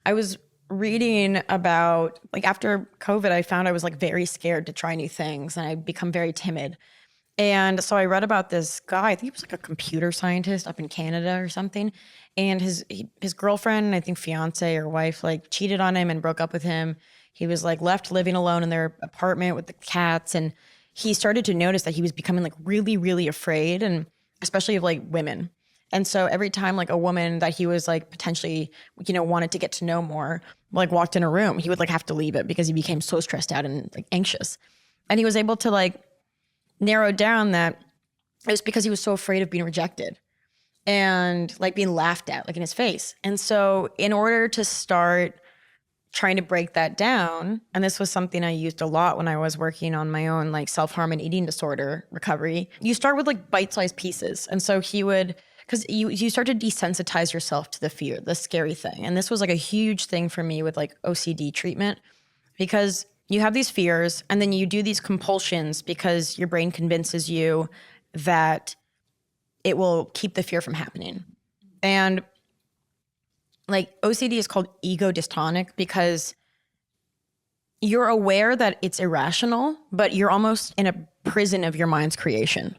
I was reading about, like, after COVID, I found I was like very scared to try new things and I'd become very timid. And so I read about this guy, I think he was like a computer scientist up in Canada or something. And his girlfriend, I think fiance or wife, like cheated on him and broke up with him. He was like left living alone in their apartment with the cats. And he started to notice that he was becoming like really, really afraid, and especially of like women. And so every time like a woman that he was like potentially, you know, wanted to get to know more, like walked in a room, he would like have to leave it because he became so stressed out and like anxious. And he was able to like narrow down that it was because he was so afraid of being rejected and like being laughed at, like in his face. And so in order to start trying to break that down, and this was something I used a lot when I was working on my own like self-harm and eating disorder recovery, you start with like bite-sized pieces. And so he would, because you start to desensitize yourself to the fear, the scary thing. And this was like a huge thing for me with like OCD treatment, because you have these fears and then you do these compulsions because your brain convinces you that it will keep the fear from happening. And like OCD is called ego dystonic because you're aware that it's irrational, but you're almost in a prison of your mind's creation.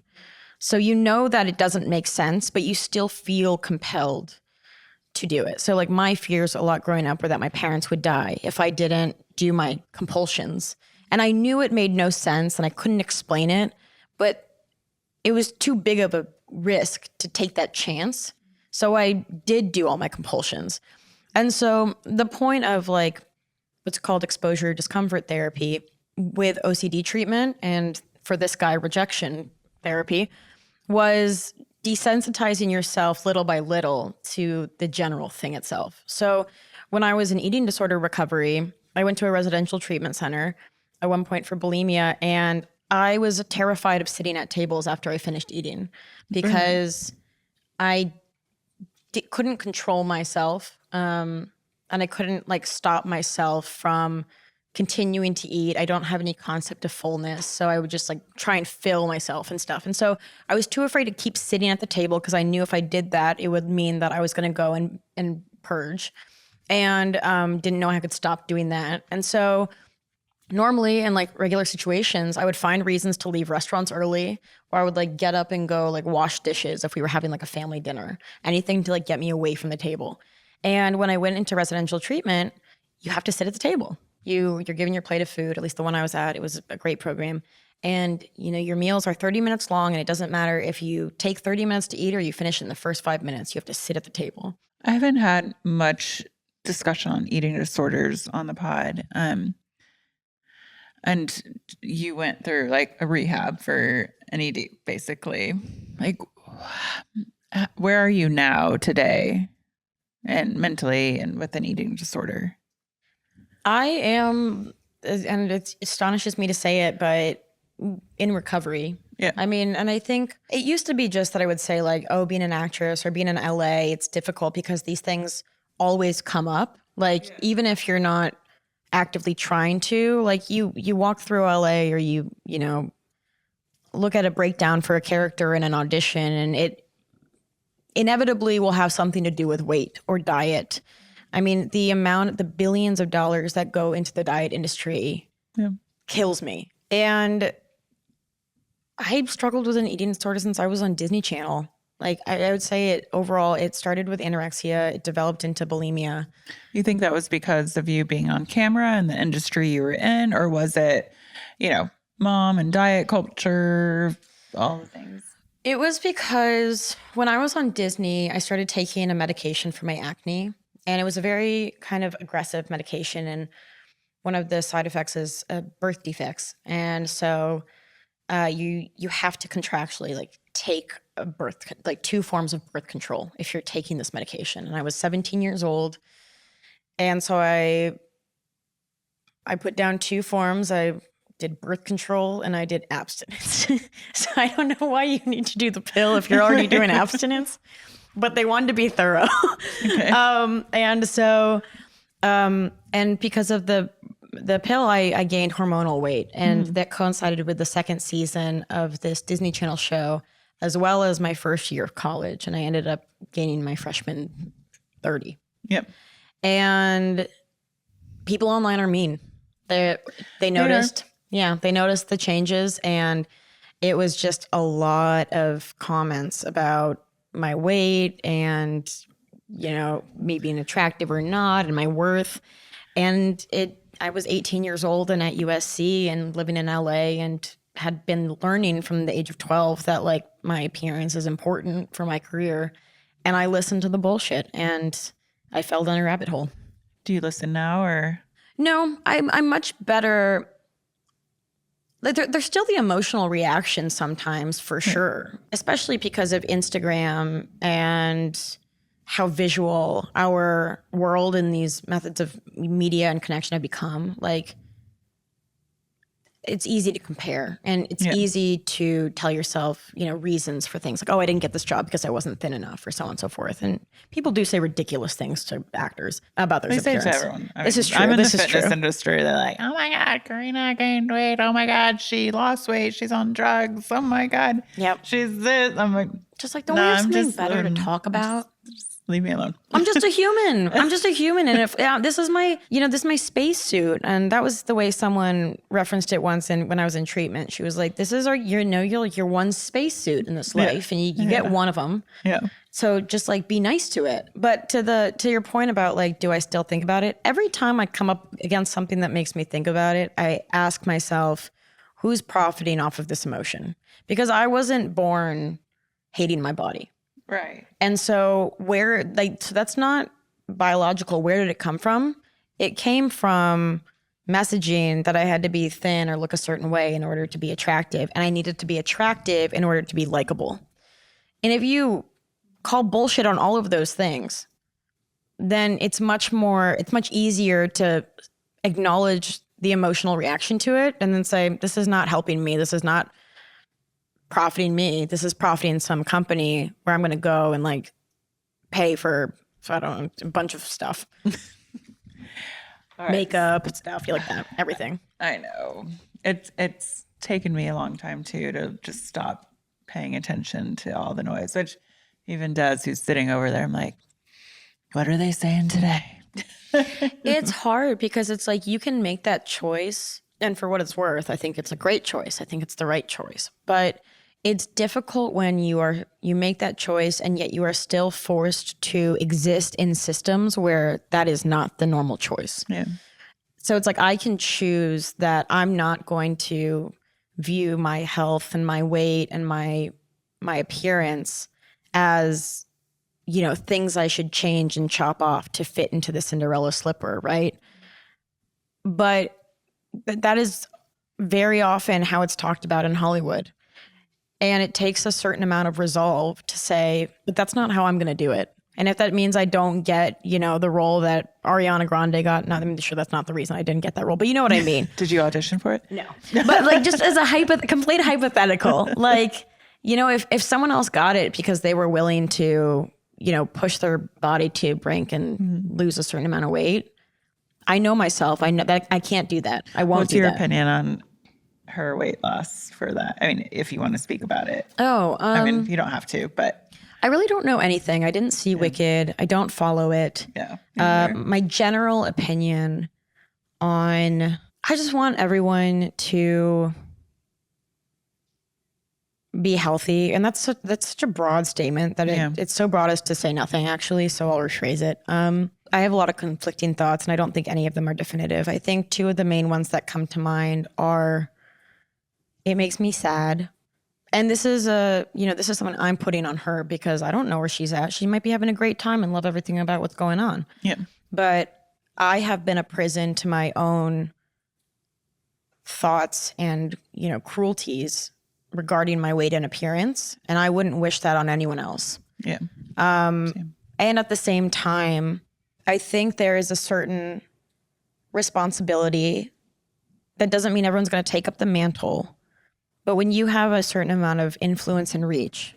So you know that it doesn't make sense, but you still feel compelled to do it. So like my fears a lot growing up were that my parents would die if I didn't do my compulsions. And I knew it made no sense and I couldn't explain it, but it was too big of a risk to take that chance. So I did do all my compulsions. And so the point of like what's called exposure discomfort therapy with OCD treatment, and for this guy, rejection therapy, was desensitizing yourself little by little to the general thing itself. So when I was in eating disorder recovery, I went to a residential treatment center at one point for bulimia, and I was terrified of sitting at tables after I finished eating because I couldn't control myself, and I couldn't like stop myself from continuing to eat. I don't have any concept of fullness, so I would just like try and fill myself and stuff. And so I was too afraid to keep sitting at the table because I knew if I did that, it would mean that I was going to go and purge, and didn't know I could stop doing that. And so normally in like regular situations, I would find reasons to leave restaurants early, or I would like get up and go like wash dishes if we were having like a family dinner, anything to like get me away from the table. And when I went into residential treatment, you have to sit at the table. You're given your plate of food, at least the one I was at. It was a great program. And, you know, your meals are 30 minutes long, and it doesn't matter if you take 30 minutes to eat or you finish in the first 5 minutes. You have to sit at the table. I haven't had much discussion on eating disorders on the pod. And you went through like a rehab for an ED, basically. Like, where are you now today, and mentally and with an eating disorder? I am, and it astonishes me to say it, but in recovery. Yeah. I mean, and I think it used to be just that I would say like, oh, being an actress or being in LA, it's difficult because these things always come up. Like, even if you're not actively trying to, like you walk through LA, or you know, look at a breakdown for a character in an audition, and it inevitably will have something to do with weight or diet. I mean, the billions of dollars that go into the diet industry kills me. And I've struggled with an eating disorder since I was on Disney Channel. Like, I would say it started with anorexia. It developed into bulimia. You think that was because of you being on camera and the industry you were in, or was it, you know, mom and diet culture, all the things? It was because when I was on Disney, I started taking a medication for my acne. And it was a very kind of aggressive medication. And one of the side effects is birth defects. And so you have to contractually like take a like 2 forms of birth control if you're taking this medication. And I was 17 years old. And so I put down 2 forms. I did birth control and I did abstinence. So I don't know why you need to do the pill if you're already doing abstinence. But they wanted to be thorough. Okay. And so, and because of the the pill, I gained hormonal weight, and that coincided with the second season of this Disney Channel show, as well as my first year of college. And I ended up gaining my freshman 30. Yep. And people online are mean. They noticed. Yeah, they noticed the changes, and it was just a lot of comments about my weight and, you know, me being attractive or not and my worth. And I was 18 years old and at USC and living in LA, and had been learning from the age of 12 that like my appearance is important for my career. And I listened to the bullshit and I fell down a rabbit hole. Do you listen now or? No, I'm much better. Like there's still the emotional reaction sometimes, for sure, especially because of Instagram and how visual our world and these methods of media and connection have become. Like, it's easy to compare, and it's easy to tell yourself, you know, reasons for things like, oh, I didn't get this job because I wasn't thin enough, or so on and so forth. And people do say ridiculous things to actors about their appearance. Say to everyone. This is true. I'm in this the is fitness true. industry. They're like, oh my God, Karena gained weight. Oh my God, she lost weight. She's on drugs. Oh my God. Yep. She's this. I'm like, Just like, don't we have something better to talk about? Just leave me alone. I'm just a human. I'm just a human. And if this is my, this is my spacesuit. And that was the way someone referenced it once. And when I was in treatment, she was like, this is your one spacesuit in this life, and you get one of them. Yeah. So just like be nice to it. But to your point about like, do I still think about it? Every time I come up against something that makes me think about it, I ask myself, who's profiting off of this emotion? Because I wasn't born hating my body. Right. And so so that's not biological. Where did it come from? It came from messaging that I had to be thin or look a certain way in order to be attractive. And I needed to be attractive in order to be likable. And if you call bullshit on all of those things, then it's much easier to acknowledge the emotional reaction to it and then say, this is not helping me. This is not profiting me. This is profiting some company where I'm going to go and like pay for, I don't know, a bunch of stuff. Makeup, stuff, like that, everything. I know. It's taken me a long time too to just stop paying attention to all the noise, which even Des, who's sitting over there, I'm like, what are they saying today? It's hard because it's like you can make that choice. And for what it's worth, I think it's a great choice. I think it's the right choice. But it's difficult when you make that choice and yet you are still forced to exist in systems where that is not the normal choice. Yeah. So it's like I can choose that I'm not going to view my health and my weight and my appearance as, things I should change and chop off to fit into the Cinderella slipper, right? But that is very often how it's talked about in Hollywood. And it takes a certain amount of resolve to say, but that's not how I'm going to do it. And if that means I don't get, the role that Ariana Grande got, I'm sure that's not the reason I didn't get that role, but you know what I mean. Did you audition for it? No. But like just as a complete hypothetical, like, if someone else got it because they were willing to, push their body to the brink and lose a certain amount of weight, I know myself. I know that I can't do that. I won't do that. What's your opinion on her weight loss for that? I mean, if you want to speak about it. Oh, you don't have to, but. I really don't know anything. I didn't see Wicked. I don't follow it. Yeah. My general opinion I just want everyone to be healthy. And that's such a broad statement that it's so broad as to say nothing, actually. So I'll rephrase it. I have a lot of conflicting thoughts, and I don't think any of them are definitive. I think two of the main ones that come to mind are, it makes me sad. And this is someone I'm putting on her because I don't know where she's at. She might be having a great time and love everything about what's going on. Yeah. But I have been a prison to my own thoughts and, cruelties regarding my weight and appearance. And I wouldn't wish that on anyone else. Yeah. And at the same time, I think there is a certain responsibility. That doesn't mean everyone's going to take up the mantle. But when you have a certain amount of influence and reach,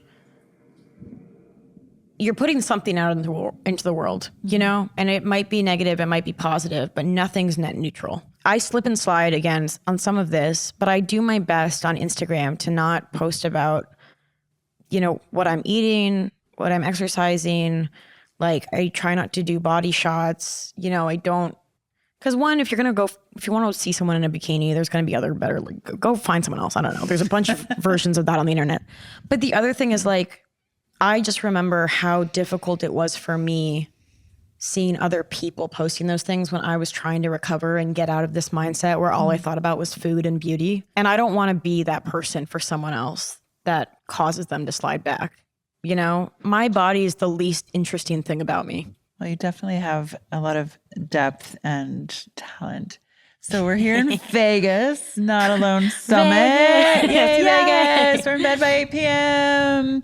you're putting something out into the world, and it might be negative, it might be positive, but nothing's net neutral. I slip and slide again on some of this, but I do my best on Instagram to not post about, what I'm eating, what I'm exercising. Like, I try not to do body shots. I don't, because one, if you want to see someone in a bikini, there's going to be better, like, go find someone else. I don't know. There's a bunch of versions of that on the internet. But the other thing is, like, I just remember how difficult it was for me seeing other people posting those things when I was trying to recover and get out of this mindset where all I thought about was food and beauty. And I don't want to be that person for someone else that causes them to slide back. My body is the least interesting thing about me. Well, you definitely have a lot of depth and talent. So we're here in Vegas, Not Alone Summit. Vegas. We're in bed by 8 p.m.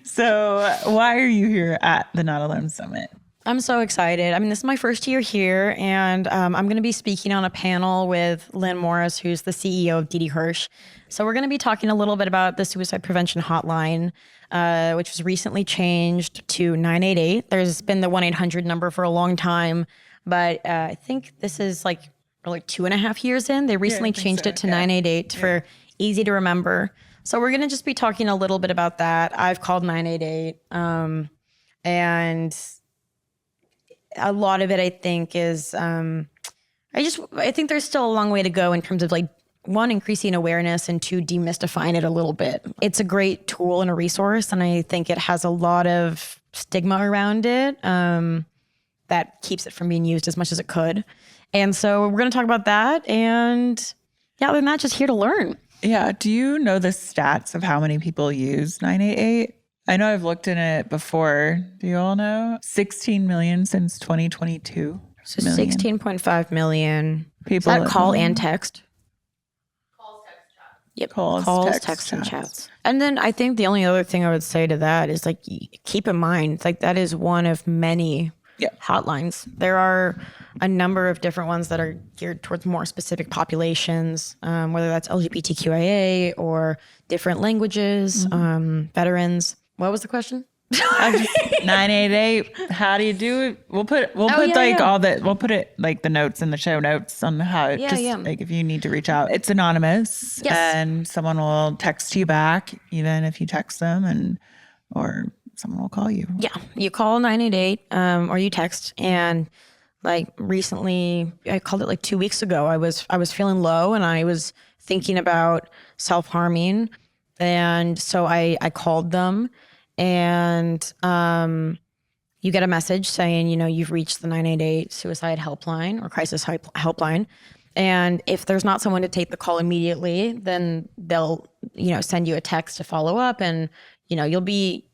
So why are you here at the Not Alone Summit? I'm so excited. I mean, this is my first year here, and I'm going to be speaking on a panel with Lynn Morris, who's the CEO of Hirsch. So we're going to be talking a little bit about the suicide prevention hotline, which was recently changed to 988. There's been the 1-800 number for a long time, but I think this is like 2.5 years in. They recently changed it to 988 for easy to remember. So we're going to just be talking a little bit about that. I've called 988, and a lot of it, I think, is I think there's still a long way to go in terms of, like, one, increasing awareness, and two, demystifying it a little bit. It's a great tool and a resource, and I think it has a lot of stigma around it that keeps it from being used as much as it could. And so we're going to talk about that. And yeah, other than that, just here to learn. Yeah. Do you know the stats of how many people use 988? I know I've looked in it before. Do you all know? 16 million since 2022. So 16.5 million people. Is that call and text? Yep. Calls, text, and chats. And then I think the only other thing I would say to that is, like, keep in mind, like, that is one of many hotlines. There are a number of different ones that are geared towards more specific populations, whether that's LGBTQIA or different languages, veterans. What was the question? 988. How do you do it? We'll put the notes in the show notes on how like, if you need to reach out. It's anonymous, and someone will text you back, even if you text them, or someone will call you. Yeah, you call 988 or you text. And like recently, I called it like 2 weeks ago. I was feeling low and I was thinking about self-harming, and so I called them. And you get a message saying, you've reached the 988 suicide helpline or crisis helpline. And if there's not someone to take the call immediately, then they'll, send you a text to follow up, and, you'll be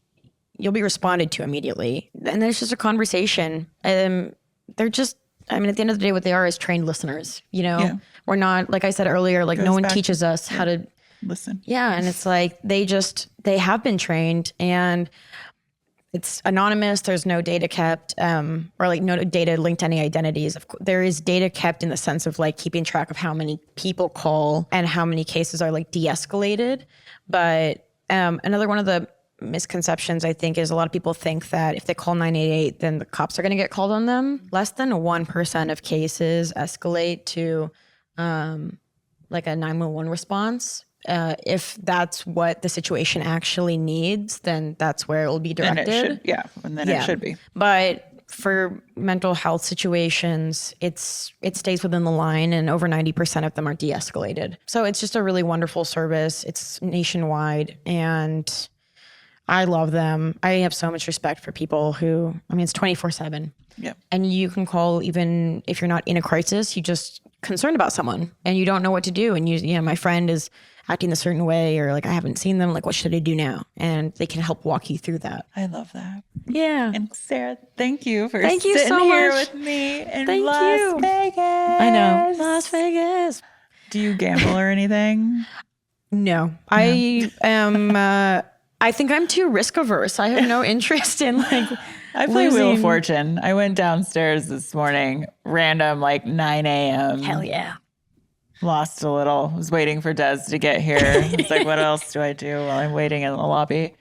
responded to immediately. And there's just a conversation. They're just, at the end of the day, what they are is trained listeners. We're not, like I said earlier, like, no one teaches us how to listen. Yeah. And it's like, they have been trained, and it's anonymous. There's no data kept, or like no data linked to any identities. There is data kept in the sense of like keeping track of how many people call and how many cases are like de-escalated. But another one of the misconceptions, I think, is a lot of people think that if they call 988, then the cops are going to get called on them. Less than 1% of cases escalate to like a 911 response. If that's what the situation actually needs, then that's where it will be directed. It should be. But for mental health situations, it stays within the line, and over 90% of them are de-escalated. So it's just a really wonderful service. It's nationwide, and I love them. I have so much respect for people who, it's 24/7. Yeah. And you can call even if you're not in a crisis, you just concerned about someone and you don't know what to do. And my friend is acting a certain way, or like, I haven't seen them, like, what should I do now? And they can help walk you through that. I love that. Yeah. And Sarah, thank you for sitting here with me in Las Vegas. I know. Las Vegas. Do you gamble or anything? No. I am, I think I'm too risk averse. I have no interest in like I play Wheel of Fortune. I went downstairs this morning, random, like 9 a.m. Hell yeah. Lost a little. Was waiting for Des to get here. It's like, what else do I do while I'm waiting in the lobby?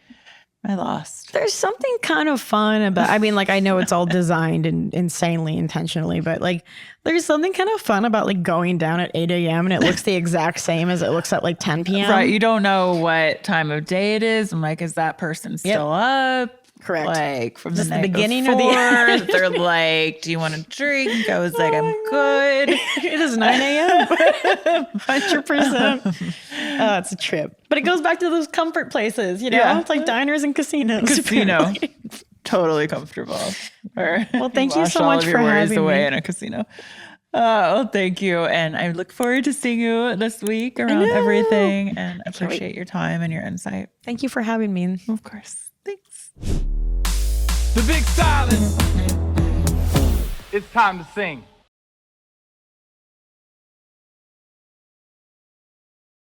I lost. There's something kind of fun about, I mean, like, I know it's all designed and insanely intentionally, but like, there's something kind of fun about like going down at 8 a.m. and it looks the exact same as it looks at like 10 p.m. Right. You don't know what time of day it is. I'm like, is that person still up? Correct. Like from Just the the night beginning before, or the end? They're like, do you want a drink? I was like, I'm good. It is 9 a.m. 100%. It's a trip. But it goes back to those comfort places, you know? Yeah. It's like diners and casinos. Casino. apparently. Totally comfortable. Well, thank you wash so all much of your for worries having away me. in a casino. Well, thank you. And I look forward to seeing you this week around everything. And I appreciate your time and your insight. Thank you for having me. Of course. Thanks. The big silence. It's time to sing.